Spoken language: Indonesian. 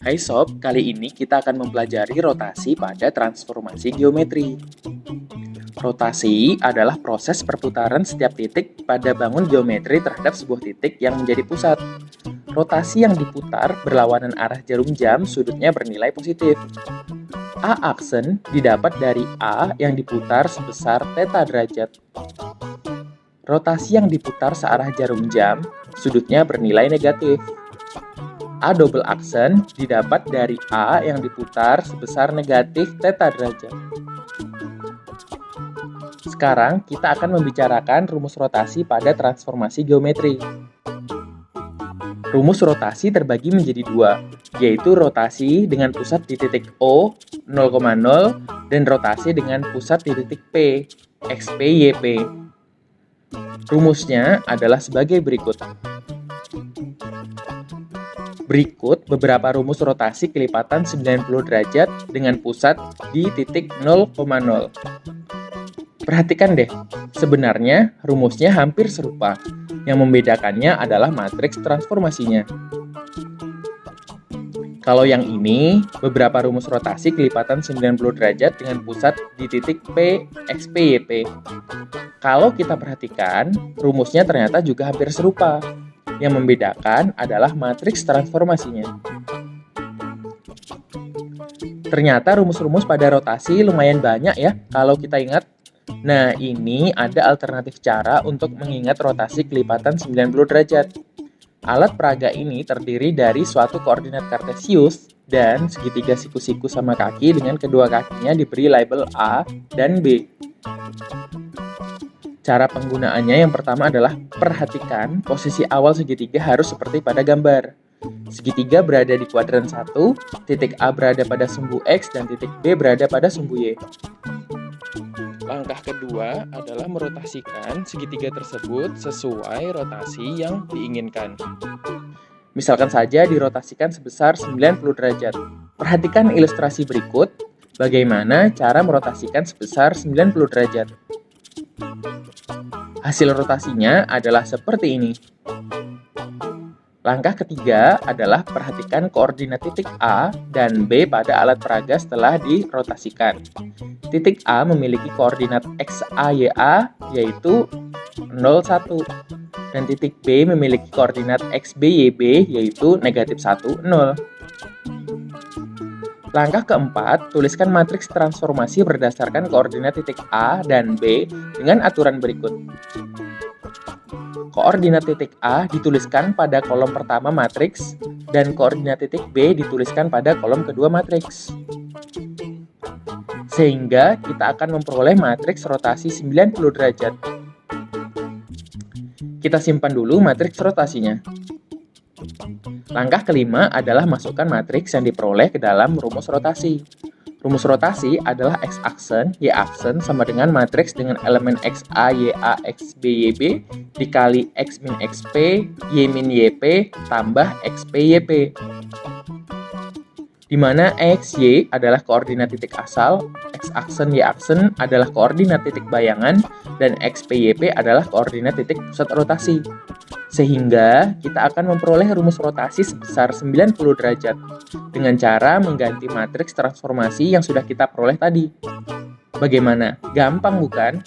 Hai Sob, kali ini kita akan mempelajari rotasi pada transformasi geometri. Rotasi adalah proses perputaran setiap titik pada bangun geometri terhadap sebuah titik yang menjadi pusat. Rotasi yang diputar berlawanan arah jarum jam sudutnya bernilai positif. A aksen didapat dari A yang diputar sebesar theta derajat. Rotasi yang diputar searah jarum jam sudutnya bernilai negatif. A double aksen didapat dari A yang diputar sebesar negatif theta derajat. Sekarang kita akan membicarakan rumus rotasi pada transformasi geometri. Rumus rotasi terbagi menjadi dua, yaitu rotasi dengan pusat di titik O 0,0 dan rotasi dengan pusat di titik P, XP, YP. Rumusnya adalah sebagai berikut. Berikut beberapa rumus rotasi kelipatan 90 derajat dengan pusat di titik 0,0. Perhatikan deh, sebenarnya rumusnya hampir serupa. Yang membedakannya adalah matriks transformasinya. Kalau yang ini, beberapa rumus rotasi kelipatan 90 derajat dengan pusat di titik P, XP, YP. Kalau kita perhatikan, rumusnya ternyata juga hampir serupa. Yang membedakan adalah matriks transformasinya. Ternyata rumus-rumus pada rotasi lumayan banyak ya kalau kita ingat. Nah, ini ada alternatif cara untuk mengingat rotasi kelipatan 90 derajat. Alat peraga ini terdiri dari suatu koordinat kartesius dan segitiga siku-siku sama kaki dengan kedua kakinya diberi label A dan B. Cara penggunaannya yang pertama adalah perhatikan posisi awal segitiga harus seperti pada gambar. Segitiga berada di kuadran 1, titik A berada pada sumbu X dan titik B berada pada sumbu Y. Langkah kedua adalah merotasikan segitiga tersebut sesuai rotasi yang diinginkan. Misalkan saja dirotasikan sebesar 90 derajat. Perhatikan ilustrasi berikut, bagaimana cara merotasikan sebesar 90 derajat. Hasil rotasinya adalah seperti ini. Langkah ketiga adalah perhatikan koordinat titik A dan B pada alat peraga setelah dirotasikan. Titik A memiliki koordinat XAYA yaitu 0, 1. Dan titik B memiliki koordinat XBYB yaitu negatif 1, 0. Langkah keempat, tuliskan matriks transformasi berdasarkan koordinat titik A dan B dengan aturan berikut. Koordinat titik A dituliskan pada kolom pertama matriks dan koordinat titik B dituliskan pada kolom kedua matriks. Sehingga kita akan memperoleh matriks rotasi 90 derajat. Kita simpan dulu matriks rotasinya. Langkah kelima adalah masukkan matriks yang diperoleh ke dalam rumus rotasi. Rumus rotasi adalah X aksen, Y aksen sama dengan matriks dengan elemen XA, YA, XB, YB dikali X min XP, Y min YP tambah XP, YP. Di mana X, Y adalah koordinat titik asal, X aksen, Y aksen adalah koordinat titik bayangan, dan XP, YP adalah koordinat titik pusat rotasi. Sehingga kita akan memperoleh rumus rotasi sebesar 90 derajat dengan cara mengganti matriks transformasi yang sudah kita peroleh tadi. Bagaimana? Gampang bukan?